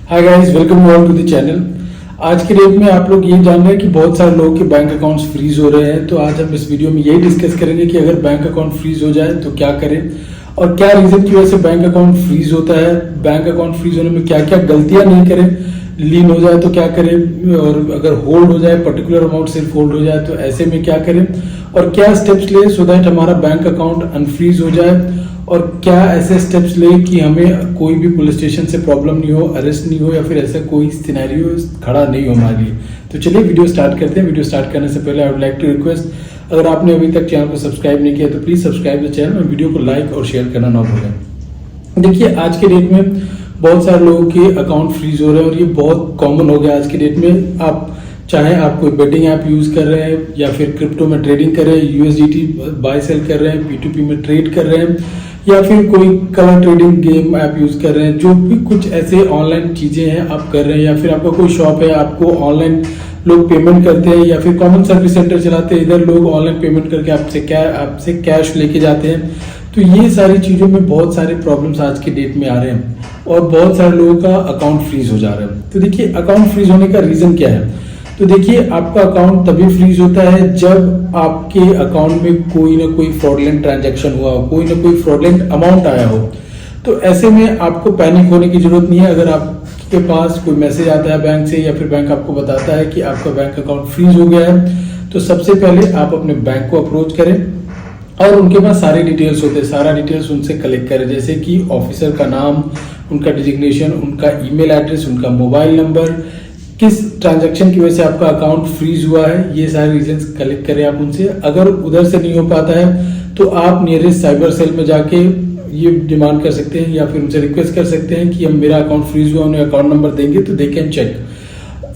Hi guys, welcome all to the channel. आज के date में आप लोग ये जान रहे हैं कि बहुत सारे लोगों के बैंक अकाउंट्स फ्रीज हो रहे हैं। तो आज हम इस वीडियो में यही डिस्कस करेंगे कि अगर बैंक अकाउंट फ्रीज हो जाए तो क्या करें और क्या रीजन की वजह से बैंक अकाउंट फ्रीज होता है। बैंक अकाउंट फ्रीज होने में क्या क्या गलतियां नहीं करें, लीन हो जाए तो क्या करें, और अगर होल्ड हो जाए, पर्टिकुलर अमाउंट सिर्फ होल्ड हो जाए तो ऐसे में क्या करें, और क्या स्टेप्स ले सो दैट हमारा बैंक अकाउंट अनफ्रीज हो जाए, और क्या ऐसे स्टेप्स ले कि हमें कोई भी पुलिस स्टेशन से प्रॉब्लम नहीं हो, अरेस्ट नहीं हो, या फिर ऐसा कोई सिनेरियो खड़ा नहीं हो हमारे लिए। तो चलिए वीडियो स्टार्ट करते हैं। वीडियो स्टार्ट करने से पहले I would like to request, अगर आपने अभी तक चैनल को सब्सक्राइब नहीं किया तो प्लीज सब्सक्राइब द चैनल और वीडियो को लाइक और शेयर करना ना भूलें। देखिए, आज के डेट में बहुत सारे लोगों के अकाउंट फ्रीज हो रहे हैं और ये बहुत कॉमन हो गया आज की डेट में। आप चाहे आप कोई बेटिंग ऐप यूज कर रहे हैं या फिर क्रिप्टो में ट्रेडिंग कर रहे हैं, यूएसडीटी बाय सेल कर रहे हैं, P2P में ट्रेड कर रहे हैं, या फिर कोई colour trading game app use कर रहे हैं, जो भी कुछ ऐसे ऑनलाइन चीजें हैं आप कर रहे हैं, या फिर आपका कोई शॉप है, आपको ऑनलाइन लोग पेमेंट करते हैं, या फिर कॉमन सर्विस सेंटर चलाते हैं, इधर लोग ऑनलाइन पेमेंट करके आपसे कैश लेके जाते हैं। तो ये सारी चीजों में बहुत सारे प्रॉब्लम्स आज के डेट में आ रहे हैं और बहुत सारे लोगों का अकाउंट फ्रीज हो जा रहा है। तो देखिए, अकाउंट फ्रीज होने का रीजन क्या है। तो देखिए, आपका अकाउंट तभी फ्रीज होता है जब आपके अकाउंट में कोई ना कोई फ्रॉडलेंट ट्रांजैक्शन हुआ हो, कोई ना कोई फ्रॉडलेंट अमाउंट आया हो। तो ऐसे में आपको पैनिक होने की जरूरत नहीं है। अगर आपके पास कोई मैसेज आता है बैंक से, या फिर बैंक आपको बताता है कि आपका बैंक अकाउंट फ्रीज हो गया है, तो सबसे पहले आप अपने बैंक को अप्रोच करें और उनके पास सारे डिटेल्स होते हैं, सारा डिटेल्स उनसे कलेक्ट करें, जैसे कि ऑफिसर का नाम, उनका डिजिग्नेशन, उनका ईमेल एड्रेस, उनका मोबाइल नंबर, किस ट्रांजैक्शन की वजह से आपका अकाउंट फ्रीज हुआ है, ये सारे रीजंस कलेक्ट करें आप उनसे। अगर उधर से नहीं हो पाता है तो आप नियरेस्ट साइबर सेल में जाके ये डिमांड कर सकते हैं या फिर उनसे रिक्वेस्ट कर सकते हैं कि हम मेरा अकाउंट फ्रीज हुआ, उन्हें अकाउंट नंबर देंगे तो दे कैन चेक,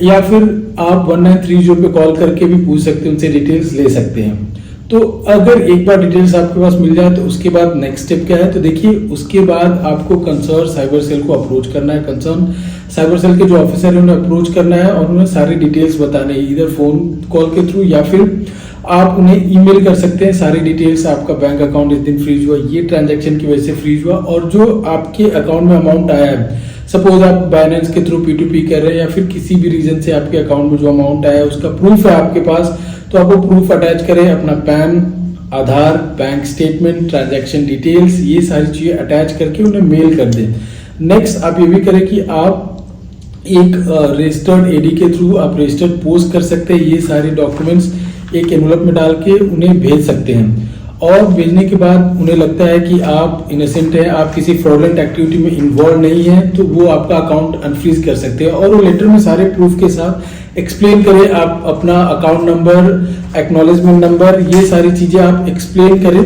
या फिर आप 1930 पे कॉल करके भी पूछ सकते हैं, उनसे डिटेल्स ले सकते हैं। तो अगर एक बार डिटेल्स आपके पास मिल जाए तो उसके बाद नेक्स्ट स्टेप क्या है। तो देखिए, उसके बाद आपको कंसर्न साइबर सेल को अप्रोच करना है। कंसर्न साइबर सेल के जो ऑफिसर है उन्हें अप्रोच करना है और उन्हें सारी डिटेल्स बताने हैं, इधर फोन कॉल के थ्रू, या फिर आप उन्हें ईमेल कर सकते हैं सारी डिटेल्स। आपका बैंक अकाउंट इस दिन फ्रीज हुआ, ये ट्रांजैक्शन की वजह से फ्रीज हुआ, और जो आपके अकाउंट में अमाउंट आया है, सपोज आप बाइनेंस के थ्रू P2P कर रहे हैं, या फिर किसी भी रीजन से आपके अकाउंट में जो अमाउंट आया है उसका प्रूफ है आपके पास, तो आप वो प्रूफ अटैच करें, अपना पैन, आधार, बैंक स्टेटमेंट, ट्रांजैक्शन डिटेल्स, ये सारी चीजें अटैच करके उन्हें मेल कर दें। नेक्स्ट आप ये भी करें कि आप एक रजिस्टर्ड एडी के थ्रू आप रजिस्टर्ड पोस्ट कर सकते हैं, ये सारे डॉक्यूमेंट्स एक एनवलप में डाल के उन्हें भेज सकते हैं। और भेजने के बाद उन्हें लगता है कि आप इनोसेंट हैं, आप किसी फ्रॉडलेंट एक्टिविटी में इन्वॉल्व नहीं है, तो वो आपका अकाउंट अनफ्रीज कर सकते हैं। और वो लेटर में सारे प्रूफ के साथ एक्सप्लेन करें, आप अपना अकाउंट नंबर, एक्नॉलेजमेंट नंबर, ये सारी चीजें आप एक्सप्लेन करें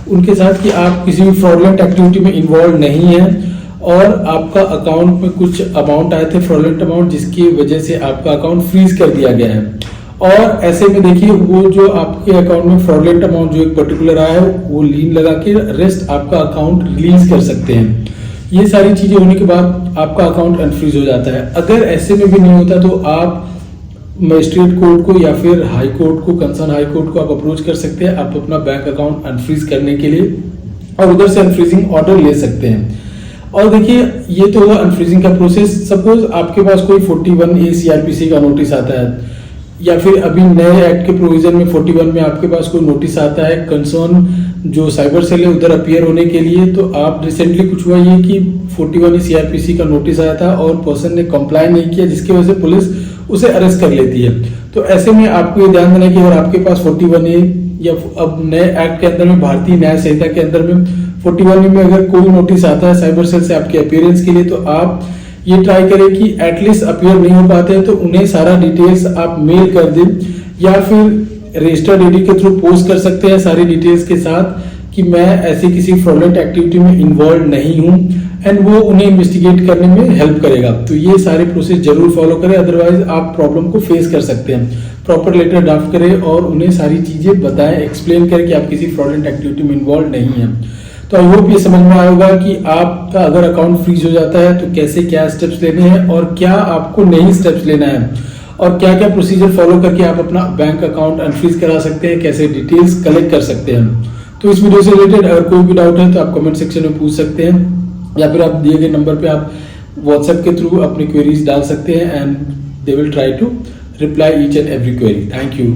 उनके साथ कि आप किसी भी फ्रॉडलेंट एक्टिविटी में इन्वॉल्व नहीं है, और आपका अकाउंट में कुछ अमाउंट आए थे, फ्रॉडलेंट अमाउंट, जिसकी वजह से आपका अकाउंट फ्रीज कर दिया गया है। और ऐसे में देखिए, वो जो आपके अकाउंट में फ्रॉडलेंट अमाउंट जो एक पर्टिकुलर आया है, वो लीन लगा के रेस्ट आपका अकाउंट रिलीज कर सकते हैं। ये सारी चीजें होने के बाद आपका अकाउंट अनफ्रीज हो जाता है। अगर ऐसे में भी नहीं होता तो आप मजिस्ट्रेट कोर्ट को या फिर हाई कोर्ट को, कंसर्न हाई कोर्ट को आप अप्रोच कर सकते हैं आप अपना बैंक अकाउंट अनफ्रीज करने के लिए, और उधर से अनफ्रीजिंग ऑर्डर ले सकते हैं। और देखिए, ये तो हुआ अनफ्रीजिंग का प्रोसेस। सपोज आपके पास कोई 41A CRPC का नोटिस आता है, या फिर अभी नए एक्ट के प्रोविजन में 41 में आपके पास कोई नोटिस आता है कंसर्न जो साइबर सेल है उधर अपीयर होने के लिए, तो आप रिसेंटली कुछ हुआ ये कि 41A CRPC का नोटिस आया था और पर्सन ने कंप्लाई नहीं किया, जिसकी वजह से पुलिस उसे अरेस्ट कर लेती है। तो ऐसे में आपको ये ध्यान देना कि अगर आपके पास 41A या अब नए एक्ट के अंदर में, भारतीय न्याय संहिता के अंदर में 41A में अगर कोई नोटिस आता है साइबर सेल से आपके अपीयरेंस के लिए, तो आप ये ट्राई करें कि एटलीस्ट अपीयर नहीं हो पाते हैं तो उन्हें सारा डिटेल्स आप मेल कर दें, या फिर रजिस्टर्ड एडी के थ्रू पोस्ट कर सकते हैं सारी डिटेल्स के साथ कि मैं ऐसी किसी फ्रॉडलेंट एक्टिविटी में इन्वॉल्व नहीं हूं, एंड वो उन्हें इन्वेस्टिगेट करने में हेल्प करेगा। तो ये सारे प्रोसेस जरूर फॉलो करें, अदरवाइज आप प्रॉब्लम को फेस कर सकते हैं। प्रॉपर लेटर ड्राफ्ट करें और उन्हें सारी चीजें बताएं, एक्सप्लेन करें कि आप किसी फ्रॉडलेंट एक्टिविटी में इन्वॉल्व नहीं है। तो आई होप ये समझ में आया होगा कि आपका अगर अकाउंट फ्रीज हो जाता है तो कैसे क्या स्टेप्स लेने हैं, और क्या आपको नहीं स्टेप्स लेना है, और क्या क्या प्रोसीजर फॉलो करके आप अपना बैंक अकाउंट अनफ्रीज करा सकते हैं, कैसे डिटेल्स कलेक्ट कर सकते हैं। तो इस वीडियो से रिलेटेड अगर कोई भी डाउट है तो आप कमेंट सेक्शन में पूछ सकते हैं, या फिर आप दिए गए नंबर पे आप व्हाट्सएप के थ्रू अपनी क्वेरीज डाल सकते हैं and they will try to reply each and every query. Thank you.